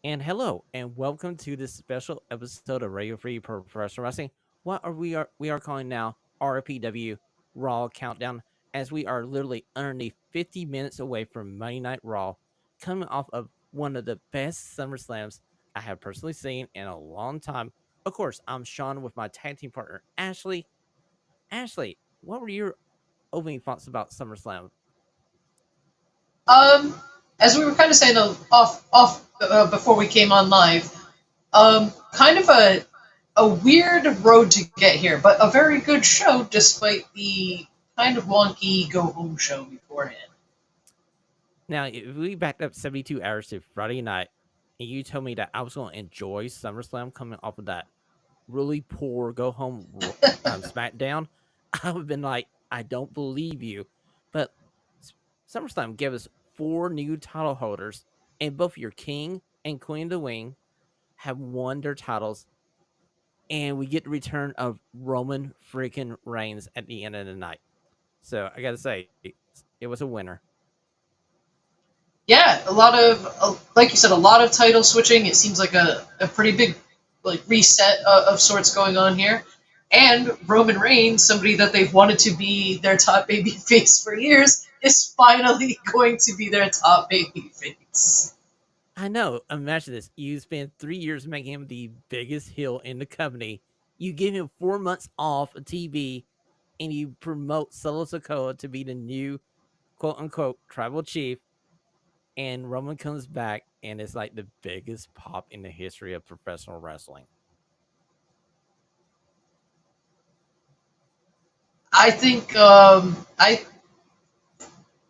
And hello, and welcome to this special episode of Radio Free Professional Wrestling. What we are calling now RPW Raw Countdown, as we are literally underneath 50 minutes away from Monday Night Raw, coming off of one of the best SummerSlams I have personally seen in a long time. Of course, I'm Shawn with my tag team partner Ashlee. Ashlee, what were your opening thoughts about SummerSlam? Um, as we were kind of saying off before we came on live, kind of a weird road to get here, but a very good show despite the kind of wonky go home show beforehand. Now, if we backed up 72 hours to Friday night, and you told me that I was going to enjoy SummerSlam coming off of that really poor go home SmackDown, I would have been like, I don't believe you. But SummerSlam gave us four new title holders, and both your King and Queen of the Wing have won their titles, and we get the return of Roman freaking Reigns at the end of the night. So I got to say, it was a winner. Yeah, a lot of like you said, a lot of title switching. It seems like a pretty big like reset of sorts going on here. And Roman Reigns, somebody that they've wanted to be their top baby face for years, is finally going to be their top baby face. I know. Imagine this. You spend 3 years making him the biggest heel in the company. You give him 4 months off of TV, and you promote Solo Sokoa to be the new quote unquote tribal chief. And Roman comes back, and it's like the biggest pop in the history of professional wrestling. I think I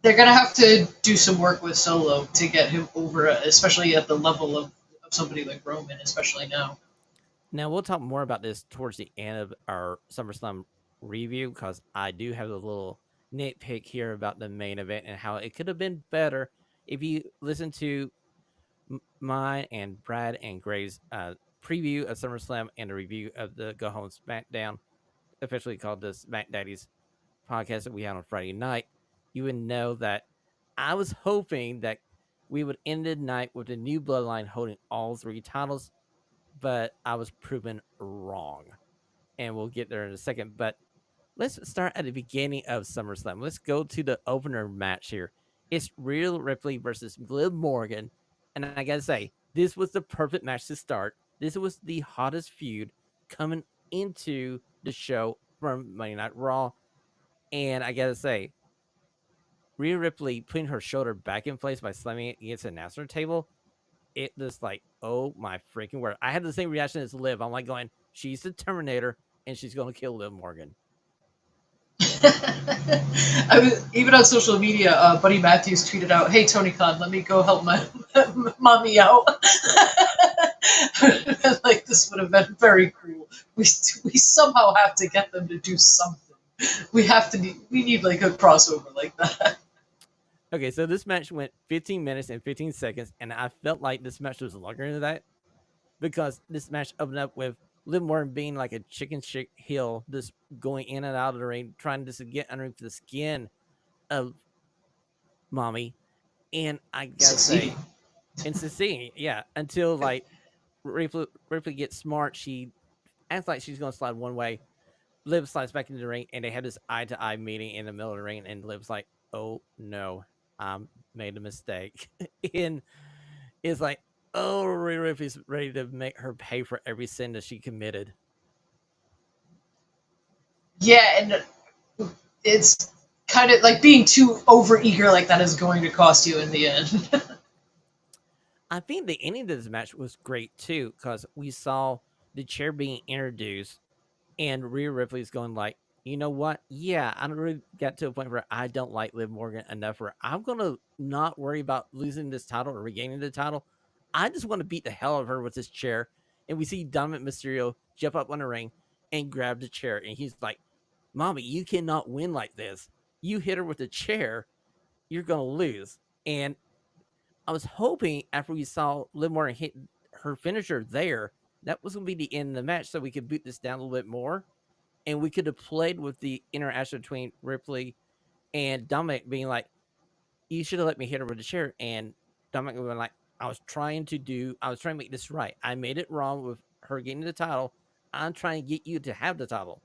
they're gonna have to do some work with Solo to get him over, especially at the level of somebody like Roman, especially now. Now, we'll talk more about this towards the end of our SummerSlam review because I do have a little nitpick here about the main event and how it could have been better. If you listen to mine and Brad and Gray's preview of SummerSlam and a review of the Go Home SmackDown, officially called the Smack Daddies podcast that we had on Friday night, you would know that I was hoping that we would end the night with the new bloodline holding all three titles, but I was proven wrong. And we'll get there in a second. But let's start at the beginning of SummerSlam. Let's go to the opener match here. It's Rhea Ripley versus Liv Morgan. And I got to say, this was the perfect match to start. This was the hottest feud coming into the show from Monday Night Raw. And I got to say, Rhea Ripley putting her shoulder back in place by slamming it against the announcer table, it was like, oh my freaking word. I had the same reaction as Liv. I'm like going, she's the Terminator and she's going to kill Liv Morgan. I was, even on social media, Buddy Matthews tweeted out, "Hey Tony Khan, let me go help my mommy out." Like this would have been very cool. We somehow have to get them to do something. We need like a crossover like that. Okay, so this match went 15 minutes and 15 seconds, and I felt like this match was longer than that because this match opened up with Liv Morgan being like a chicken shit heel, just going in and out of the ring, trying to get underneath the skin of mommy. And I gotta Succeeding. say, and succeeding, yeah, until like Ripley gets smart, she acts like she's gonna slide one way. Liv slides back into the ring, and they have this eye to eye meeting in the middle of the ring, and Liv's like, "Oh no, I made a mistake," and it's like, "Oh, Rhea Ripley's ready to make her pay for every sin that she committed." Yeah, and it's kind of like being too over eager like that is going to cost you in the end. I think the ending of this match was great too, because we saw the chair being introduced, and Rhea Ripley's going like, you know what? Yeah, I really got to a point where I don't like Liv Morgan enough where I'm gonna not worry about losing this title or regaining the title. I just want to beat the hell out of her with this chair. And we see Dominic Mysterio jump up on the ring and grab the chair, and he's like, "Mommy, you cannot win like this. You hit her with a chair, you're gonna lose." And I was hoping after we saw Liv Morgan hit her finisher there, that was gonna be the end of the match, so we could boot this down a little bit more and we could have played with the interaction between Ripley and Dominic being like, "You should have let me hit her with the chair," and Dominic would have been like, I was trying to make this right. I made it wrong with her getting the title. I'm trying to get you to have the title.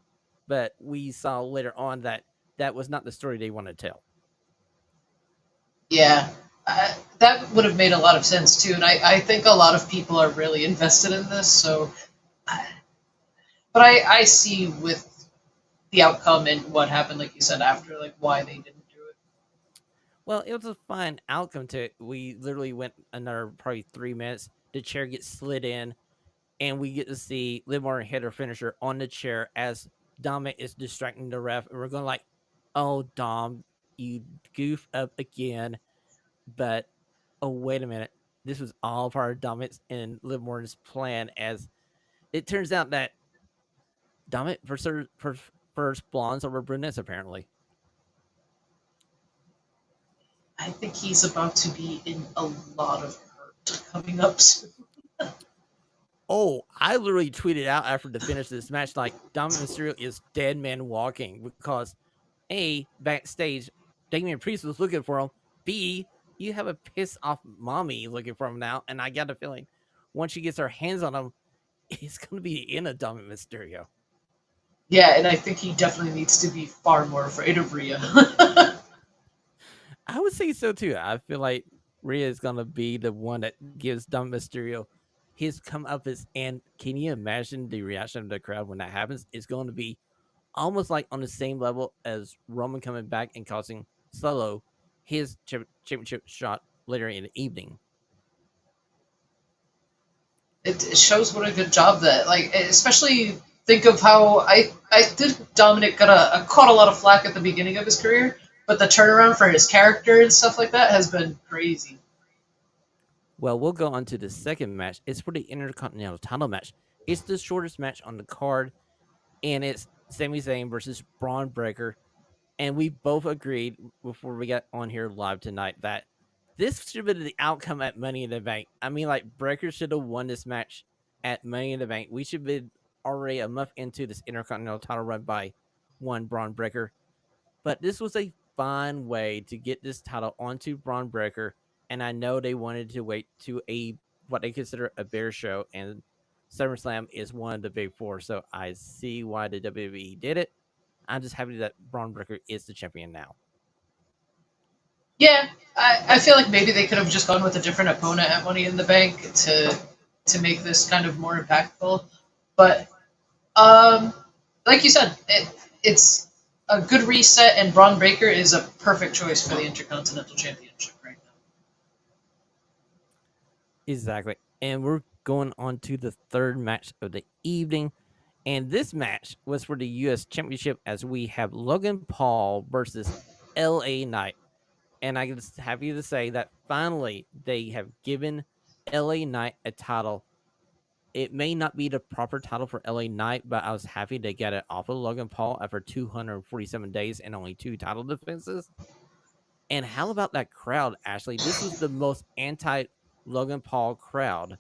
But we saw later on that that was not the story they wanted to tell. Yeah, that would have made a lot of sense too, and I think a lot of people are really invested in this. So, but I see with the outcome and what happened, like you said, after, like why they didn't do it. Well, it was a fine outcome to it. We literally went another probably 3 minutes. The chair gets slid in, and we get to see Liv Morgan hit her finisher on the chair as Dominic is distracting the ref. And we're going like, oh, Dom, you goof up again. But, oh, wait a minute. This was all part of Dominic's and Liv Morgan's plan, as it turns out that Dominic prefers blondes over brunettes, apparently. I think he's about to be in a lot of hurt coming up soon. Oh, I literally tweeted out after the finish of this match, like, Dominic Mysterio is dead man walking because A, backstage, Damian Priest was looking for him. B, you have a piss off mommy looking for him now. And I got a feeling once she gets her hands on him, it's going to be in a Dominic Mysterio. Yeah, and I think he definitely needs to be far more afraid of Rhea. I would say so too. I feel like Rhea is going to be the one that gives Dominic Mysterio his comeuppance. And can you imagine the reaction of the crowd when that happens? It's going to be almost like on the same level as Roman coming back and causing Solo his championship shot later in the evening. It shows what a good job that, like, especially think of how I think Dominic got caught a lot of flack at the beginning of his career, but the turnaround for his character and stuff like that has been crazy. Well, we'll go on to the second match. It's for the Intercontinental title match. It's the shortest match on the card, and it's Sami Zayn versus Braun Breaker. And we both agreed before we got on here live tonight that this should have been the outcome at Money in the Bank. I mean, like, Breaker should have won this match at Money in the Bank. We should have been already a month into this Intercontinental title run by one Braun Breaker. But this was a fine way to get this title onto Braun Breaker. And I know they wanted to wait to a what they consider a bear show, and SummerSlam is one of the big four. So I see why the WWE did it. I'm just happy that Braun Breaker is the champion now. Yeah, I feel like maybe they could have just gone with a different opponent at Money in the Bank to make this kind of more impactful. But um, like you said, it's a good reset, and Braun Breaker is a perfect choice for the Intercontinental Championship right now. Exactly. And we're going on to the third match of the evening. And this match was for the U.S. Championship as we have Logan Paul versus L.A. Knight. And I can just happy to say that finally they have given L.A. Knight a title. It may not be the proper title for LA Knight, but I was happy to get it off of Logan Paul after 247 days and only 2 title defenses. And how about that crowd, Ashley? This was the most anti Logan Paul crowd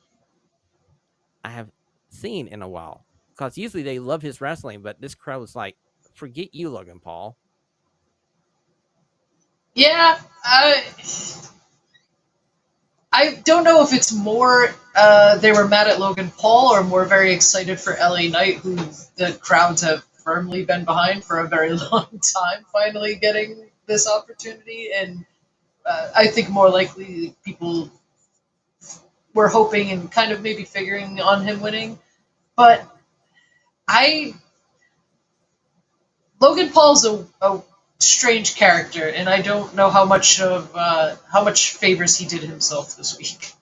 I have seen in a while. Because usually they love his wrestling, but this crowd was like, forget you, Logan Paul. Yeah, I don't know if it's more they were mad at Logan Paul or more very excited for LA Knight, who the crowds have firmly been behind for a very long time, finally getting this opportunity. And I think more likely people were hoping and kind of maybe figuring on him winning. But I Logan Paul's a strange character, and I don't know how much favors he did himself this week.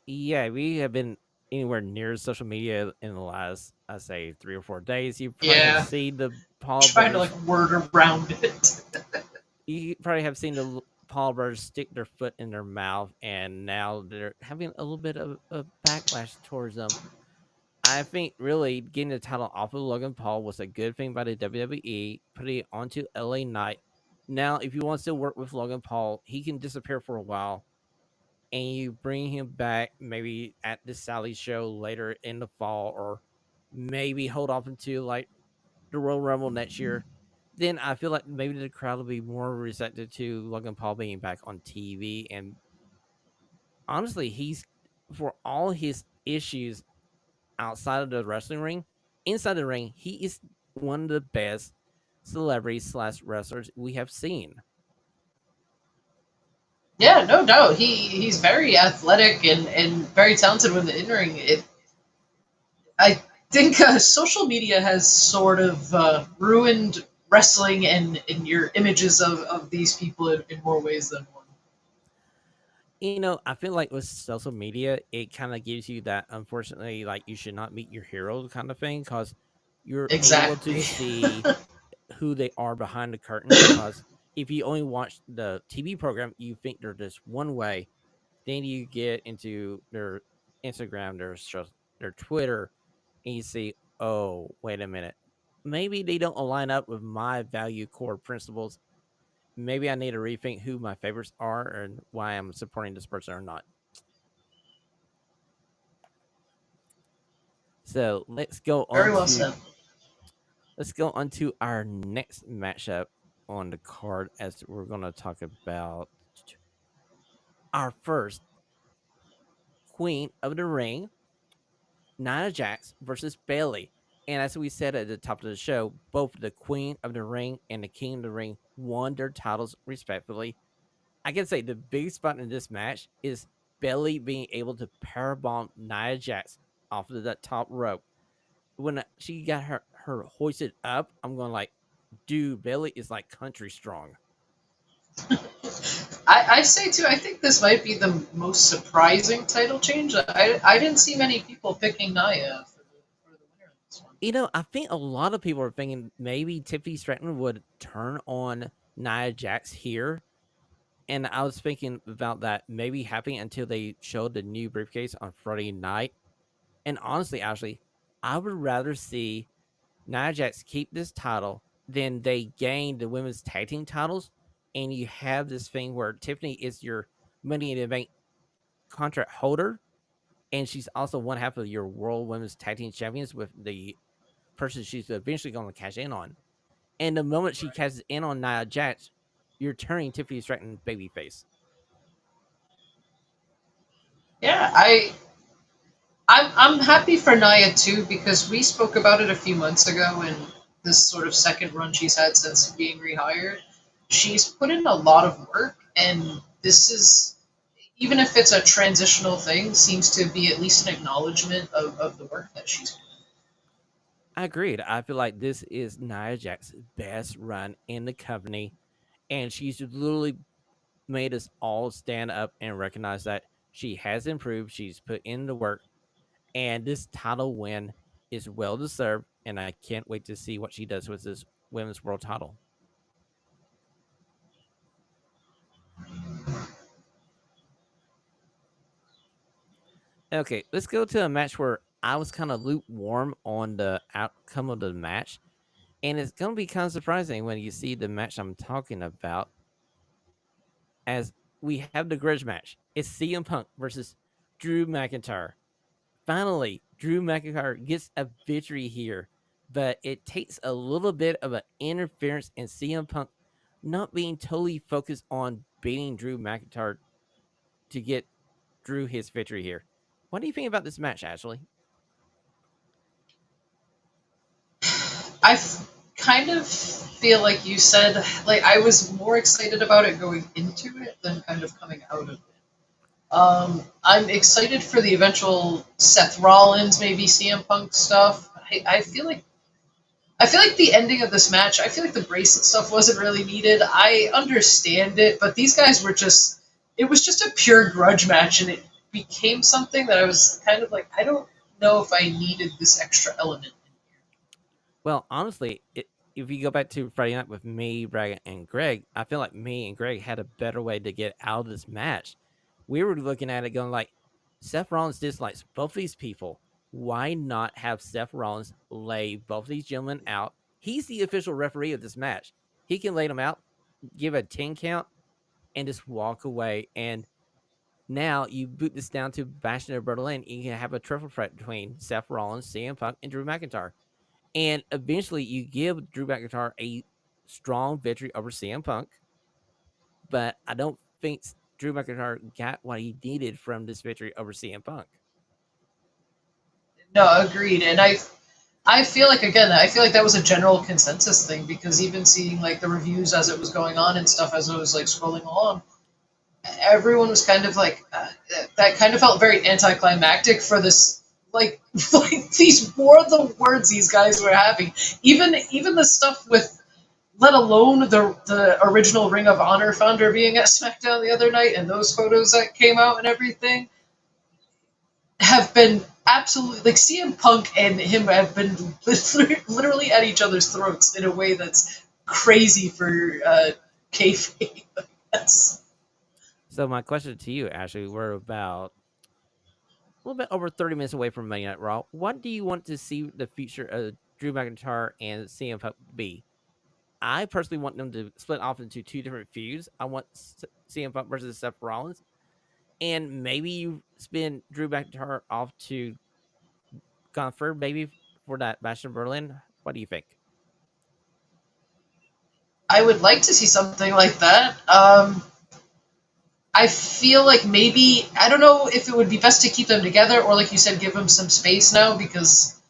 Yeah, we have been anywhere near social media in the last, I say, 3 or 4 days. You probably have Yeah, seen the Paul trying to brothers. like word around it. You probably have seen the Paul brothers stick their foot in their mouth, and now they're having a little bit of a backlash towards them. I think really getting the title off of Logan Paul was a good thing by the WWE, putting it onto LA Knight. Now, if you want to still work with Logan Paul, he can disappear for a while, and you bring him back maybe at the Sally show later in the fall, or maybe hold off until like the Royal Rumble next year. Then I feel like maybe the crowd will be more receptive to Logan Paul being back on TV, and honestly, he's for all his issues outside of the wrestling ring, inside the ring, he is one of the best celebrities slash wrestlers we have seen. Yeah, no doubt. He's very athletic and very talented with the in ring. It I think social media has sort of ruined wrestling and your images of these people in more ways than one. I feel like with social media, it kind of gives you that unfortunately, like you should not meet your hero kind of thing because you're able to Exactly. see who they are behind the curtains. Because if you only watch the TV program, you think they're just one way. Then you get into their Instagram, their Twitter, and you see, oh, wait a minute. Maybe they don't align up with my value core principles. Maybe I need to rethink who my favorites are and why I'm supporting this person or not. So Very well said. let's go on to our next matchup on the card as we're gonna talk about our first Queen of the Ring, Nia Jax versus Bailey. And as we said at the top of the show, both the Queen of the Ring and the King of the Ring won their titles respectively. I can say the big spot in this match is Bailey being able to powerbomb Nia Jax off of that top rope. When she got her hoisted up, I'm going like, dude, Bailey is like country strong. I say too. I think this might be the most surprising title change. I didn't see many people picking Nia for the winner of this one. I think a lot of people are thinking maybe Tiffany Stratton would turn on Nia Jax here. And I was thinking about that maybe happening until they showed the new briefcase on Friday night. And honestly, Ashley, I would rather see Nia Jax keep this title than they gain the women's tag team titles. And you have this thing where Tiffany is your Money in the Bank contract holder. And she's also one half of your World Women's Tag Team Champions with the person she's eventually going to cash in on. And the moment she cashes in on Nia Jax, you're turning Tiffany Stratton babyface. Yeah, I'm happy for Nia too because we spoke about it a few months ago and this sort of second run she's had since being rehired. She's put in a lot of work and this is even if it's a transitional thing, seems to be at least an acknowledgement of the work that she's doing. I agreed. I feel like this is Nia Jax's best run in the company, and she's literally made us all stand up and recognize that she has improved. She's put in the work, and this title win is well deserved. And I can't wait to see what she does with this women's world title. Okay, let's go to a match where I was kind of lukewarm on the outcome of the match. And it's going to be kind of surprising when you see the match I'm talking about, as we have the grudge match. It's CM Punk versus Drew McIntyre. Finally, Drew McIntyre gets a victory here, but it takes a little bit of an interference in CM Punk not being totally focused on beating Drew McIntyre to get Drew his victory here. What do you think about this match, Ashley? Kind of feel like you said, like I was more excited about it going into it than kind of coming out of it. I'm excited for the eventual Seth Rollins, maybe CM Punk stuff. I feel like the ending of this match. I feel like the bracelet stuff wasn't really needed. I understand it, but these guys were just. It was just a pure grudge match, and it became something that I was kind of like, I don't know if I needed this extra element. Well, honestly, if you go back to Friday night with me, Brad, and Greg, I feel like me and Greg had a better way to get out of this match. We were looking at it going like, Seth Rollins dislikes both these people. Why not have Seth Rollins lay both these gentlemen out? He's the official referee of this match. He can lay them out, give a 10 count, and just walk away. And now you boot this down to Bastion of Berlin, and you can have a triple threat between Seth Rollins, CM Punk, and Drew McIntyre. And eventually you give Drew McIntyre a strong victory over CM Punk. But I don't think Drew McIntyre got what he needed from this victory over CM Punk. No, agreed. And I feel like again, I feel like that was a general consensus thing because even seeing like the reviews as it was going on and stuff as I was like scrolling along, everyone was kind of like that kind of felt very anticlimactic for this like like these were the words these guys were having. Even the stuff with let alone the original Ring of Honor founder being at SmackDown the other night and those photos that came out and everything have been absolutely like CM Punk and him have been literally at each other's throats in a way that's crazy for kayfabe. That's So my question to you, Ashley, we're about a little bit over 30 minutes away from Monday Night Raw. What do you want to see the future of Drew McIntyre and CM Punk be? I personally want them to split off into two different feuds. I want CM Punk versus Seth Rollins, and maybe you spin Drew McIntyre off to Gunther, maybe for that match in Berlin. What do you think? I would like to see something like that. I feel like maybe I don't know if it would be best to keep them together or like you said, give them some space now because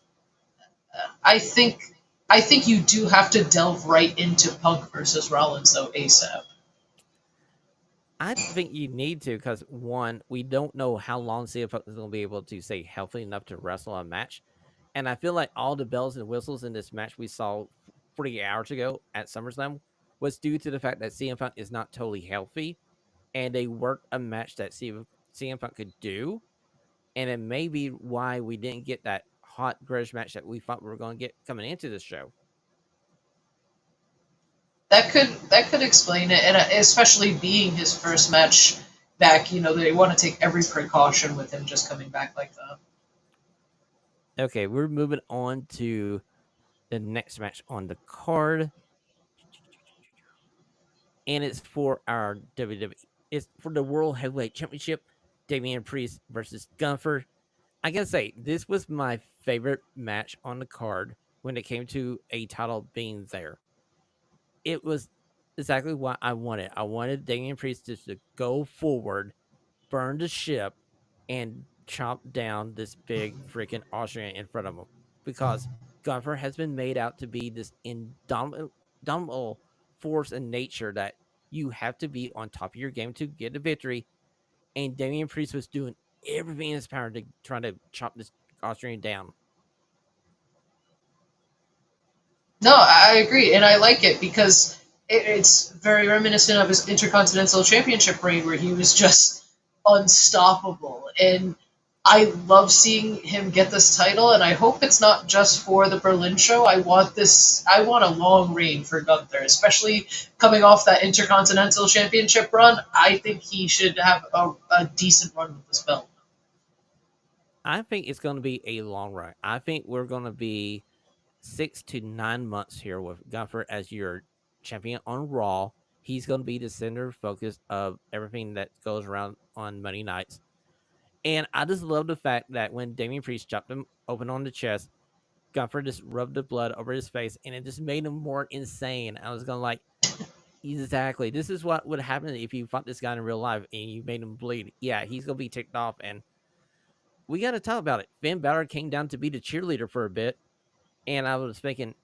I think I think you do have to delve right into Punk versus Rollins though ASAP. I think you need to because one, we don't know how long CM Punk is going to be able to stay healthy enough to wrestle a match, and I feel like all the bells and whistles in this match we saw 48 hours ago at SummerSlam was due to the fact that CM Punk is not totally healthy, and they worked a match that CM Punk could do, and it may be why we didn't get that hot grudge match that we thought we were going to get coming into the show. That could explain it, and especially being his first match back, you know they want to take every precaution with him just coming back like that. Okay, we're moving on to the next match on the card, and it's for our WWE. It's for the World Heavyweight Championship. Damian Priest versus Gunther. I gotta say, this was my favorite match on the card when it came to a title being there. It was exactly what I wanted. I wanted Damian Priest just to go forward, burn the ship, and chop down this big freaking Austrian in front of him. Because Gunther has been made out to be this indomitable force in nature that you have to be on top of your game to get a victory. And Damian Priest was doing everything in his power to try to chop this Austrian down. No, I agree, and I like it because it's very reminiscent of his Intercontinental Championship reign, where he was just unstoppable. And I love seeing him get this title, and I hope it's not just for the Berlin show. I want this. I want a long reign for Gunther, especially coming off that Intercontinental Championship run. I think he should have a decent run with this belt. I think it's going to be a long run. I think we're going to be 6 to 9 months here with Gunther as your champion on Raw. He's going to be the center focus of everything that goes around on Monday nights. And I just love the fact that when Damian Priest chopped him open on the chest, Gunther just rubbed the blood over his face, and it just made him more insane. I was going to like, exactly. This is what would happen if you fought this guy in real life and you made him bleed. Yeah, he's going to be ticked off, and we got to talk about it. Finn Balor came down to be the cheerleader for a bit, and I was thinking,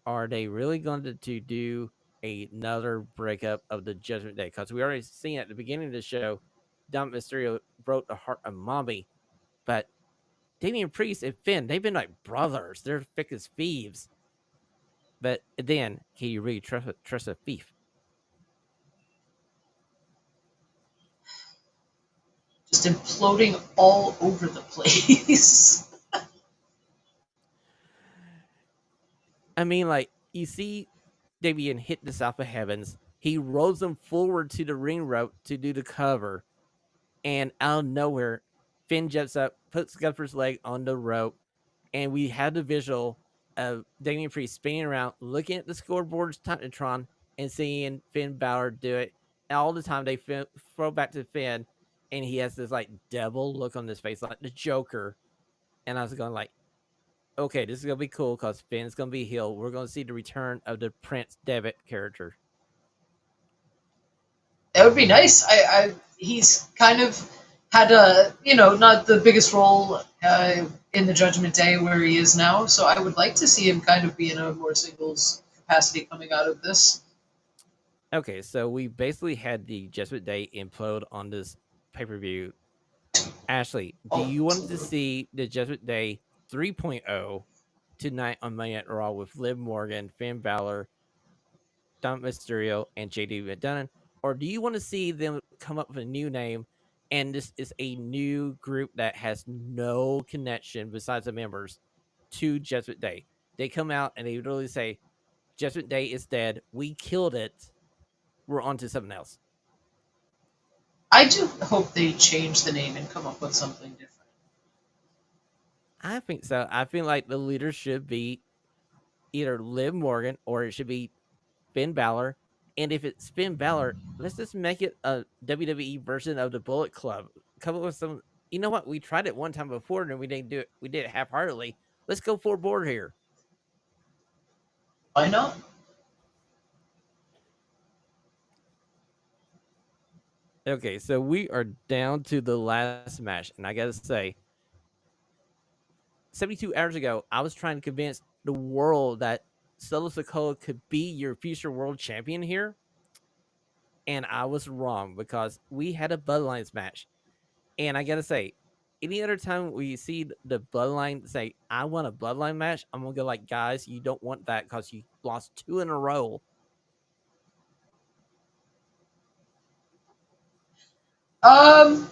are they really going to do another breakup of the Judgment Day? Because we already seen at the beginning of the show, Dom Mysterio broke the heart of Mommy, but Damian Priest and Finn, they've been like brothers. They're thick as thieves. But then, can you really trust a thief? Just imploding all over the place. I mean, like, you see Damian hit the South of Heavens. He rolls them forward to the ring rope to do the cover. And out of nowhere, Finn jumps up, puts Gunther's leg on the rope, and we had the visual of Damian Priest spinning around, looking at the scoreboard's Titantron, and seeing Finn Balor do it. And all the time they throw back to Finn, and he has this like devil look on his face, like the Joker. And I was going like, okay, this is gonna be cool because Finn's gonna be healed. We're gonna see the return of the Prince Devitt character. would be nice. He's kind of had a not the biggest role in the Judgment Day where he is now, so I would like to see him kind of be in a more singles capacity coming out of this. Okay, so we basically had the Judgment Day implode on this pay per view. Ashlee, do Oh, you want to absolutely. see the Judgment Day 3.0 tonight on Monday Night Raw with Liv Morgan, Finn Balor, Dom Mysterio, and JD McDonough? Or do you want to see them come up with a new name and this is a new group that has no connection besides the members to Judgment Day? They come out and they literally say, Judgment Day is dead. We killed it. We're on to something else. I do hope they change the name and come up with something different. I think so. I feel like the leader should be either Liv Morgan or it should be Finn Balor. And if it's Finn Balor, let's just make it a WWE version of the Bullet Club. Come up with some. You know what? We tried it one time before and we didn't do it. We did it half heartedly. Let's go full board here. Why not? Okay, so we are down to the last match, and I gotta say, 72 hours ago, I was trying to convince the world that Solo Sikoa could be your future world champion here, and I was wrong because we had a Bloodlines match. And I gotta say, any other time we see the Bloodline say, I want a Bloodline match, I'm gonna go like, guys, you don't want that because you lost 2 in a row. Um,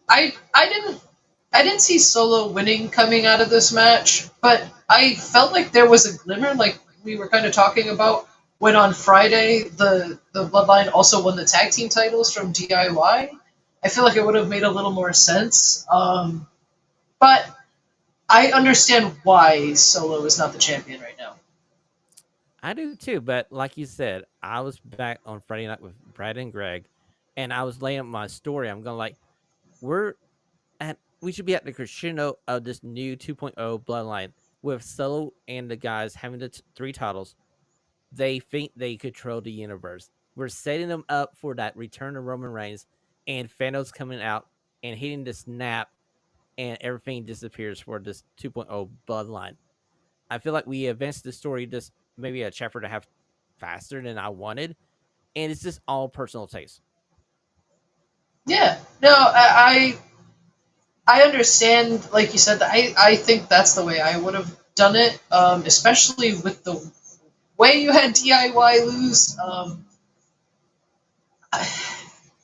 I didn't see Solo winning coming out of this match, but I felt like there was a glimmer, like we were kind of talking about when on Friday the Bloodline also won the tag team titles from DIY. I feel like it would have made a little more sense. But I understand why Solo is not the champion right now. I do too, but like you said, I was back on Friday night with Brad and Greg, and I was laying out my story. I'm going like, we're we should be at the crescendo of this new 2.0 bloodline with Solo and the guys having the 3 titles. They think they control the universe. We're setting them up for that return of Roman Reigns and Thanos coming out and hitting the snap, and everything disappears for this 2.0 bloodline. I feel like we advanced the story just maybe a chapter and a half faster than I wanted, and it's just all personal taste. Yeah, no, I understand. Like you said, I think that's the way I would have done it, especially with the way you had DIY lose.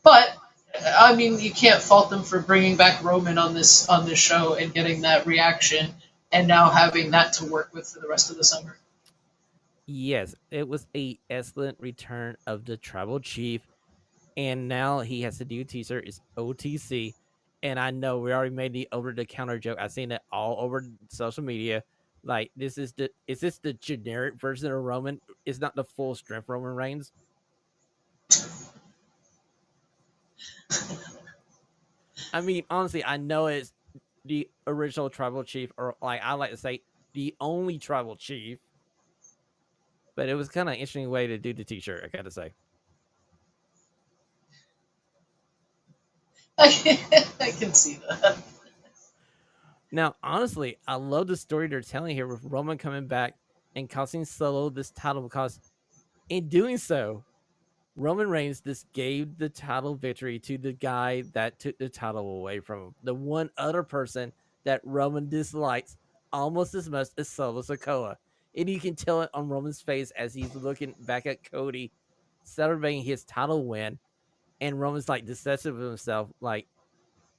But I mean, you can't fault them for bringing back Roman on this show and getting that reaction, and now having that to work with for the rest of the summer. Yes, it was a excellent return of the tribal chief, and now he has a new teaser. It's OTC, and I know we already made the over the counter joke. I've seen it all over social media. Like is this the generic version of Roman? It's not the full strength Roman Reigns. I mean, honestly, I know it's the original tribal chief, or like I like to say, the only tribal chief. But it was kind of an interesting way to do the t-shirt, I gotta say. I can see that. Now, honestly, I love the story they're telling here with Roman coming back and costing Solo this title because in doing so, Roman Reigns just gave the title victory to the guy that took the title away from him. The one other person that Roman dislikes almost as much as Solo Sikoa. And you can tell it on Roman's face as he's looking back at Cody celebrating his title win. And Roman's like disgusted with himself, like,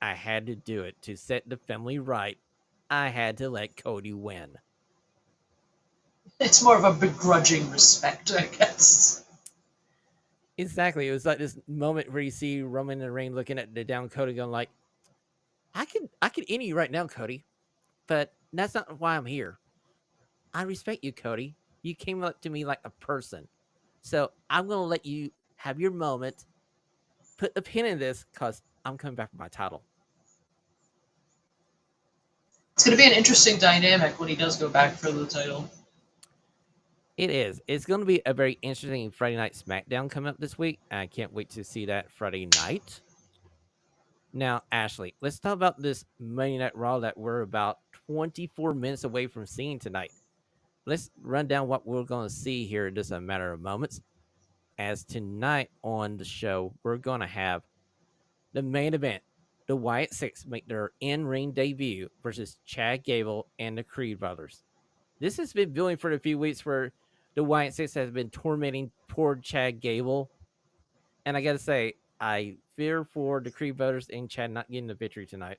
I had to do it to set the family right. I had to let Cody win. It's more of a begrudging respect, I guess. Exactly. It was like this moment where you see Roman and Reigns looking at the down Cody going like, I could end you right now, Cody, but that's not why I'm here. I respect you, Cody. You came up to me like a person. So I'm gonna let you have your moment. Put a pin in this because I'm coming back for my title. It's going to be an interesting dynamic when he does go back for the title. It is. It's going to be a very interesting Friday night SmackDown coming up this week. I can't wait to see that Friday night. Now, Ashlee, let's talk about this Monday Night Raw that we're about 24 minutes away from seeing tonight. Let's run down what we're going to see here in just a matter of moments. As tonight on the show, we're going to have the main event. The Wyatt Six make their in-ring debut versus Chad Gable and the Creed brothers. This has been building for a few weeks where the Wyatt Six has been tormenting poor Chad Gable. And I got to say, I fear for the Creed brothers and Chad not getting the victory tonight.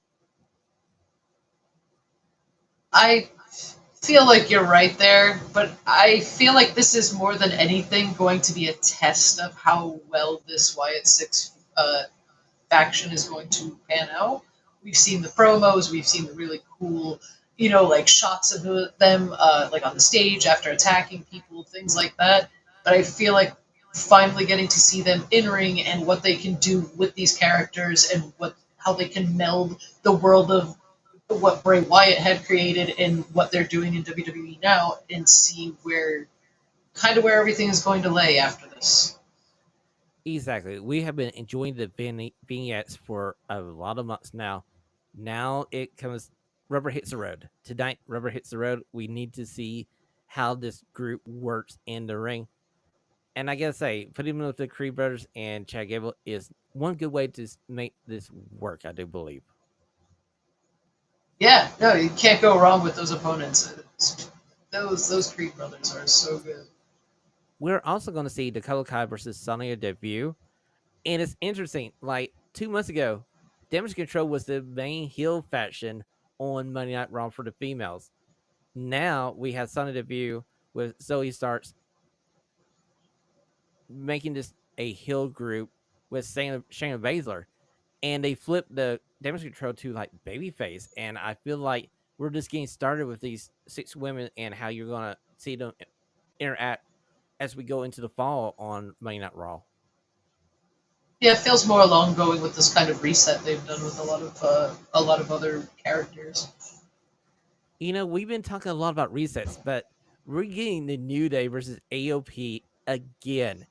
I feel like you're right there, but I feel like this is more than anything going to be a test of how well this Wyatt Six faction is going to pan out. We've seen the promos, we've seen the really cool, like shots of them, like on the stage after attacking people, things like that. But I feel like finally getting to see them in ring and what they can do with these characters and how they can meld the world of what Bray Wyatt had created and what they're doing in WWE now, and see where everything is going to lay after this. Exactly. We have been enjoying the vignettes for a lot of months now. Now it comes, rubber hits the road. Tonight, rubber hits the road. We need to see how this group works in the ring. And I gotta say, putting them with the Creed brothers and Chad Gable is one good way to make this work, I do believe. Yeah, no, you can't go wrong with those opponents. Those Creed brothers are so good. We're also going to see Dakota Kai versus Sonya debut. And it's interesting, like 2 months ago, Damage Control was the main heel faction on Monday Night Raw for the females. Now we have Sonya debut with Zoe Starks making this a heel group with Shayna Baszler. And they flipped the Damage Control to like babyface. And I feel like we're just getting started with these 6 women and how you're going to see them interact as we go into the fall on Monday Night Raw. Yeah, it feels more along going with this kind of reset they've done with a lot of other characters. We've been talking a lot about resets, but we're getting the New Day versus AOP again.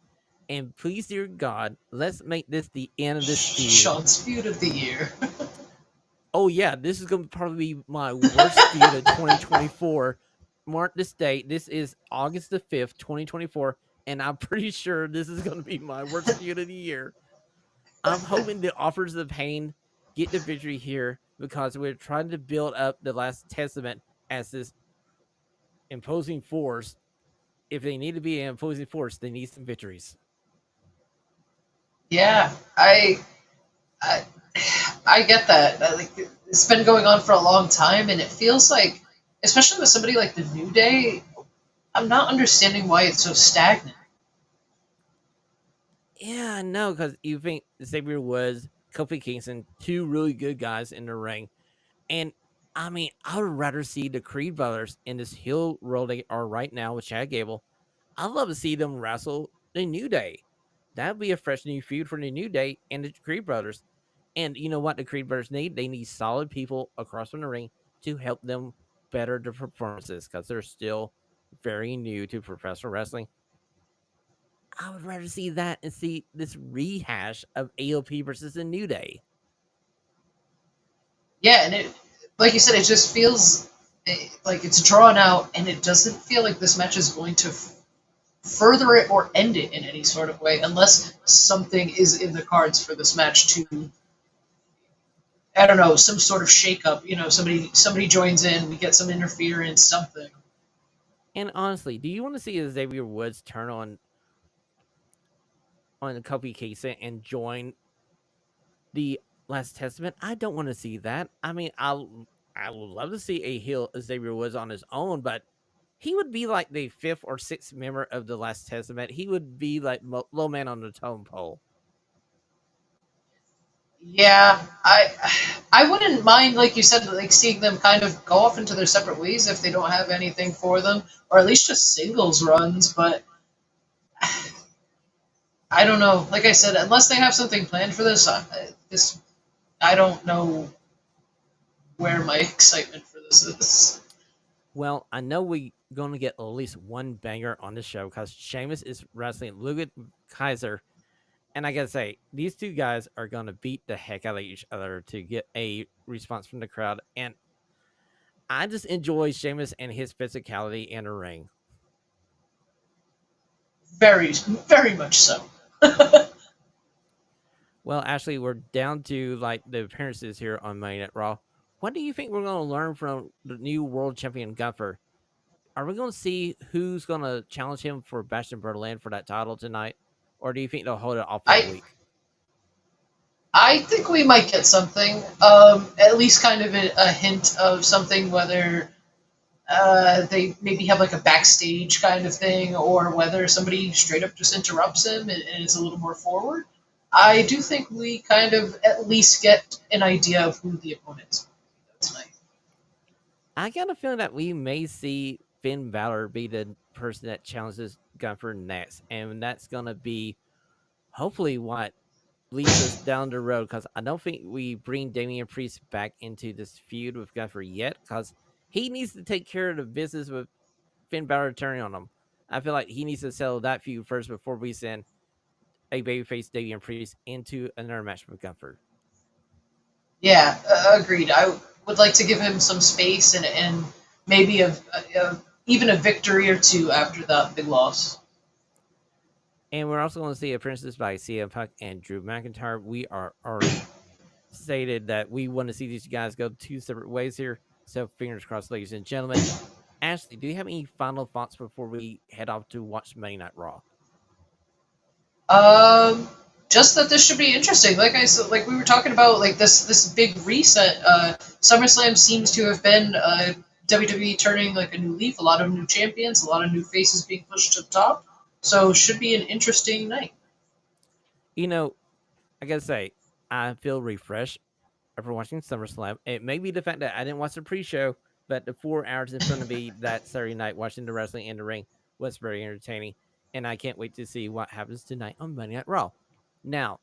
And please, dear God, let's make this the end of this feud. Sean's feud of the year. Oh, yeah, this is going to probably be my worst feud of 2024. Mark this date. This is August the 5th, 2024. And I'm pretty sure this is going to be my worst feud of the year. I'm hoping the Offers of Pain get the victory here because we're trying to build up the Last Testament as this imposing force. If they need to be an imposing force, they need some victories. Yeah, I I get that. Like, it's been going on for a long time, and it feels like, especially with somebody like the New Day, I'm not understanding why it's so stagnant. Yeah, no, because you think Xavier Woods, Kofi Kingston, 2 really good guys in the ring. And I mean, I would rather see the Creed brothers in this heel role they are right now with Chad Gable. I'd love to see them wrestle the New Day. That'd be a fresh new feud for the New Day and the Creed brothers. And you know what the Creed brothers need? They need solid people across from the ring to help them better their performances because they're still very new to professional wrestling. I would rather see that and see this rehash of AOP versus the New Day. Yeah, and like you said, it just feels like it's drawn out, and it doesn't feel like this match is going to further it or end it in any sort of way, unless something is in the cards for this match to, I don't know, some sort of shakeup. Somebody joins in, we get some interference, something. And honestly, do you want to see a Xavier Woods turn on Kofi Kingston and join the Last Testament? I don't want to see that. I mean, I would love to see a heel Xavier Woods on his own, but he would be like the 5th or 6th member of the Last Testament. He would be like low man on the totem pole. Yeah, I wouldn't mind, like you said, like seeing them kind of go off into their separate ways if they don't have anything for them, or at least just singles runs. But I don't know. Like I said, unless they have something planned for this, I don't know where my excitement for this is. Well, I know we going to get at least one banger on the show because Sheamus is wrestling Luke Kaiser. And I gotta say, these two guys are gonna beat the heck out of each other to get a response from the crowd. And I just enjoy Sheamus and his physicality in a ring. Very, very much so. Well, Ashlee, we're down to like the appearances here on Monday Night Raw. What do you think we're gonna learn from the new world champion Gunther? Are we gonna see who's gonna challenge him for Bastion Berlin for that title tonight? Or do you think they'll hold it off for a I week? I think we might get something. At least kind of a hint of something, whether they maybe have like a backstage kind of thing, or whether somebody straight up just interrupts him and is a little more forward. I do think we kind of at least get an idea of who the opponent is tonight. I got a feeling that we may see Finn Balor be the person that challenges Gunther next, and that's gonna be hopefully what leads us down the road. Because I don't think we bring Damian Priest back into this feud with Gunther yet, because he needs to take care of the business with Finn Balor turning on him. I feel like he needs to settle that feud first before we send a babyface Damian Priest into another match with Gunther. Yeah, agreed. I would like to give him some space and maybe even a victory or two after that big loss. And we're also going to see appearances by CM Punk and Drew McIntyre. We are already stated that we want to see these guys go two separate ways here. So fingers crossed, ladies and gentlemen. Ashlee, do you have any final thoughts before we head off to watch Monday Night Raw? Um, just that this should be interesting. Like I said, like we were talking about, like this big reset. SummerSlam seems to have been WWE turning like a new leaf. A lot of new champions, a lot of new faces being pushed to the top. So should be an interesting night. You know, I gotta say, I feel refreshed after watching SummerSlam. It may be the fact that I didn't watch the pre-show, but the 4 hours in front of me that Saturday night watching the wrestling in the ring was very entertaining, and I can't wait to see what happens tonight on Monday Night Raw. Now,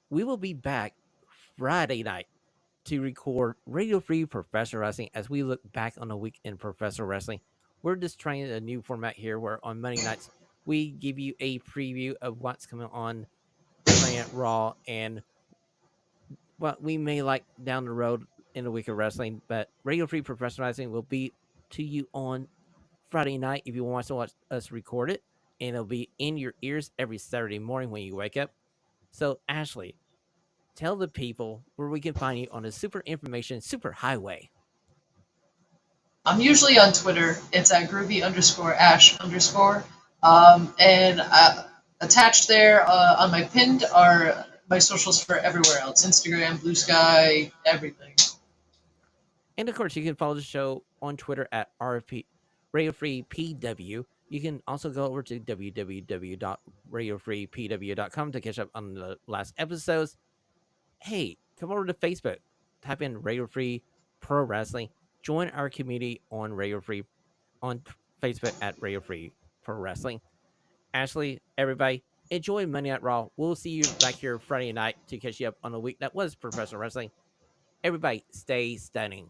we will be back Friday night to record Radio Free Professional Wrestling as we look back on a week in professional wrestling. We're just trying a new format here where on Monday nights we give you a preview of what's coming on Monday Night Raw and what we may like down the road in a week of wrestling. But Radio Free Professional Wrestling will be to you on Friday night if you want to watch us record it, and it'll be in your ears every Saturday morning when you wake up. So, Ashlee, tell the people where we can find you on the super information super highway. I'm usually on Twitter. It's at groovy underscore ash underscore. And attached there on my pinned are my socials for everywhere else: Instagram, Blue Sky, everything. And of course, you can follow the show on Twitter at RFP Radio Free PW. You can also go over to www.radiofreepw.com to catch up on the last episodes. Hey, come over to Facebook, type in Radio Free Pro Wrestling, join our community on Radio Free on Facebook at Radio Free Pro Wrestling. Ashlee, everybody, enjoy Monday Night Raw. We'll see you back here Friday night to catch you up on a week that was professional wrestling. Everybody, stay stunning.